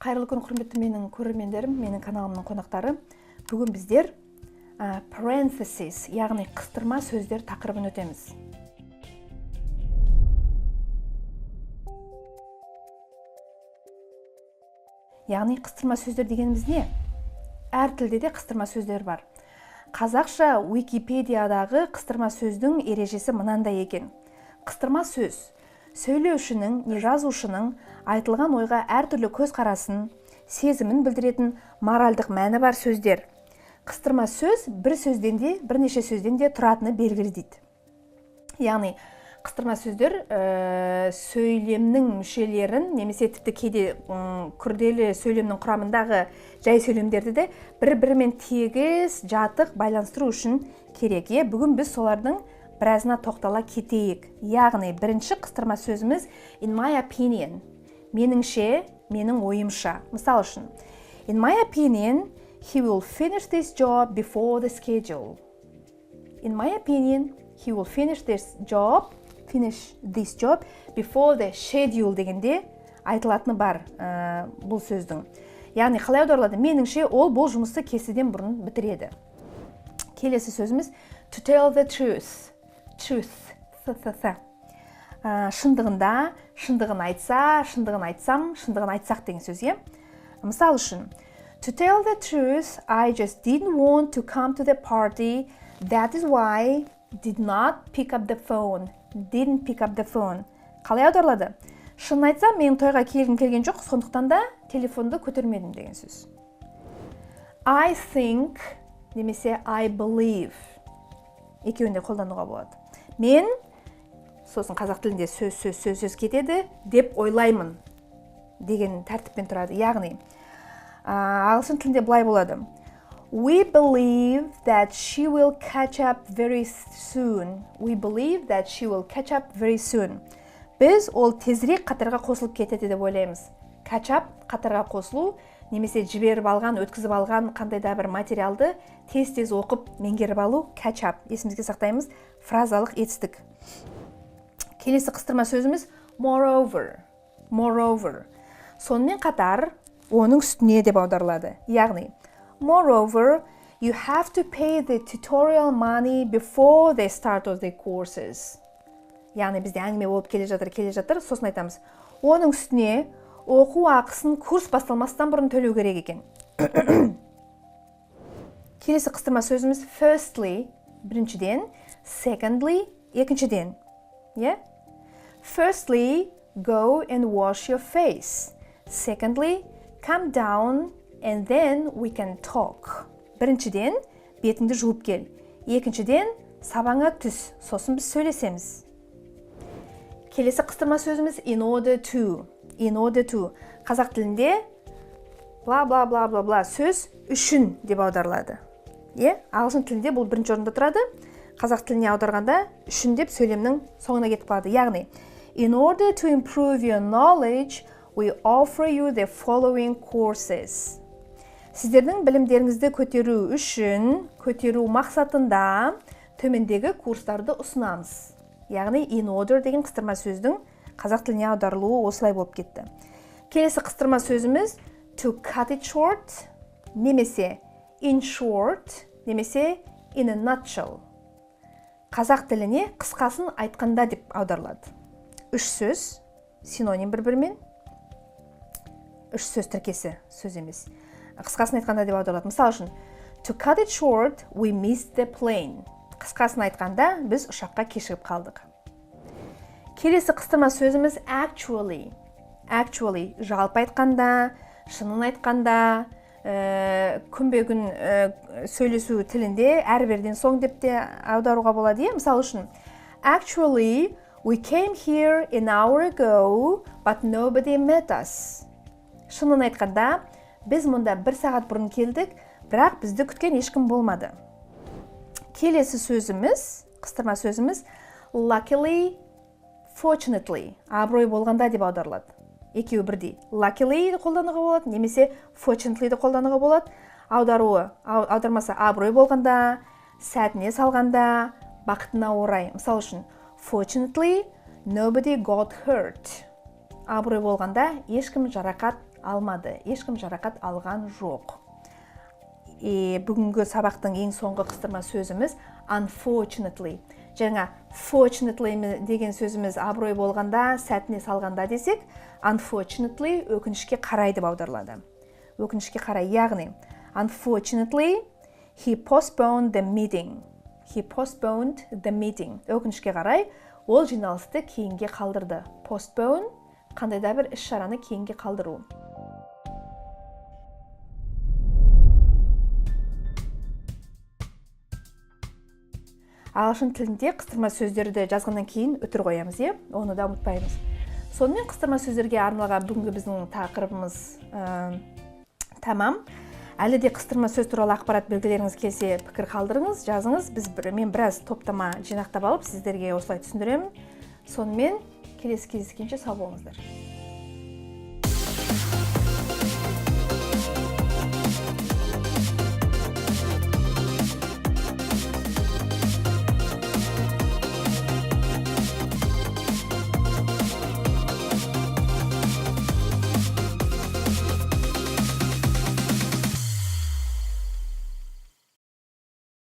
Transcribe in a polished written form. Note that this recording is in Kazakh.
Қайырлы күн, құрметті менің көрермендерім, менің каналымның қонақтары. Бүгін біздер parenthesis, яғни қыстырма сөздер тақырыбын өтеміз. Яғни қыстырма сөздер дегеніміз не? Әр тілде де қыстырма сөздер бар. Қазақша Википедиядағы қыстырма сөздің ережесі мынандай екен. Қыстырма сөз сөйлеушінің не жазушының айтылған ойға әртүрлі көзқарасын, сезімін білдіретін моральдық мәні бар сөздер. Қыстырма сөз бір сөзден де, бірнеше сөзден де тұратыны белгілі дейді. Яғни қыстырма сөздер сөйлемнің мүшелерін, немесе тіпті кейде күрделі сөйлемнің құрамындағы жай сөйлемдерді де бір-бірімен тегіс, жатық байланыстыру үшін керек. Бүгін біз солардың біразына тоқтала кетейік. Яғни бірінші қыстырма сөзіміз in my opinion. Меніңше, менің ойымша. Мысал үшін, in my opinion, he will finish this job before the schedule. In my opinion, he will finish this job before the schedule degенде айтылатыны бар бұл сөздің. Яғни қалай аударылады? Меніңше, ол бұл жұмысты кестеден бұрын бітіреді. Келесі сөзіміз to tell the truth. Шындығында, шындығын айтса, шындығын айтсам, шындығын айтсақ деген сөз. Мысал үшін, to tell the truth, I just didn't want to come to the party. That is why did not pick up the phone. Didn't pick up the phone. Қалай аударылады? Шынын айтсам, менің тойға келген жоқ, сондықтан да телефонды көтермедім деген сөз. I think немесе I believe. Екеуінде қолдануға болады. Мен, сосын қазақ тілінде сөз кетеді, деп ойлаймын деген тәртіппен тұрады. Яғни, ағылшын тілінде былай болады. We believe that she will catch up very soon. We believe that she will catch up very soon. Біз ол тезірек қатарға қосылып кетеді деп ойлаймыз. Catch up қатарға қосылу, немесе жіберіп алған, өткізіп алған қандай да бір материалды тез оқып меңгеріп алу, catch up. Есімізге сақтаймыз, фразалық етістік. Келесі қыстырма сөзіміз moreover. Moreover. Сонымен қатар, оның үстіне деп аударылады. Яғни, moreover, you have to pay the tutorial money before the start of the courses. Яғни, бізде әңгіме болып келе жатыр, сосын айтамыз. Оның үстіне оқу ақысын курс басталмастан бұрын төлеу керек екен. Келесі қыстырма сөзіміз firstly, біріншіден, secondly, екіншіден. Firstly, go and wash your face. Secondly, come down and then we can talk. Біріншіден, бетіңді жуып кел. Екіншіден, сабаңа түс, сосын біз сөйлесеміз. Келесі қыстырма сөзіміз in order to. In order to. Қазақ тілінде бла сөз үшін деп аударылады. Ағылшын тілінде бұл бірінші орында тұрады. Қазақ тіліне аударғанда үшін деп сөйлемнің соңына кетіп қалады. Яғни, in order to improve your knowledge, we offer you the following courses. Сіздердің білімдеріңізді көтеру мақсатында төмендегі курстарды ұсынамыз. Яғни, in order деген қыстырма сөздің қазақ тіліне аударылуы осылай болып кетті. Келесі қыстырма сөзіміз to cut it short, немесе in short, немесе in a nutshell. Қазақ тіліне қысқасын айтқанда деп аударылады. Үш сөз, синоним бір-бірімен. Үш сөз тіркесі, сөз емес. Қысқасын айтқанда деп аударылады. Мысал үшін, to cut it short, we missed the plane. Қысқасын айтқанда біз ұшаққа кешігіп қалдық. Келесі қыстырма сөзіміз actually. Actually, жалпы айтқанда, шынын айтқанда, күнбе-күн сөйлесу тілінде әрберден соң деп те аударуға болады. Мысал үшін, actually, we came here an hour ago, but nobody met us. Шынын айтқанда, біз мұнда 1 сағат бұрын келдік, бірақ бізді күткен ешкім болмады. Келесі сөзіміз, қыстырма сөзіміз, luckily, fortunately, абырой болғанда деп аударылады. Екеуі бірдей. Luckily қолдануға болады, немесе fortunately қолдануға болады. Аудармасы абырой болғанда, сәтіне салғанда, бақытына орай. Мысал үшін, fortunately, nobody got hurt. Абырой болғанда ешкім жарақат алмады. Ешкім жарақат алған жоқ. Бүгінгі сабақтың ең соңғы қыстырма сөзіміз unfortunately. Жаңа fortunately деген сөзіміз абырой болғанда, сәтіне салғанда десек, unfortunately өкінішке қарай деп аударылады. Өкінішке қарай, яғни unfortunately he postponed the meeting. He postponed the meeting. Өкінішке қарай ол жиналысты кейінге қалдырды. Postpone қандай да бір іс-шараны кейінге қалдыру. Ағылшын тілінде қыстырма сөздерді жазғаннан кейін үтір қоямыз, оны да ұмытпаймыз. Сонымен қыстырма сөздерге арналған бүгінгі біздің тақырыбымыз тамам. Әлі де қыстырма сөз туралы ақпарат белгілеріңіз келсе, пікір қалдырыңыз, жазыңыз. Мен біраз топтама жинақтап алып, сіздерге осылай түсіндіремін. Сонымен келесі кездескенше сау болыңыздар.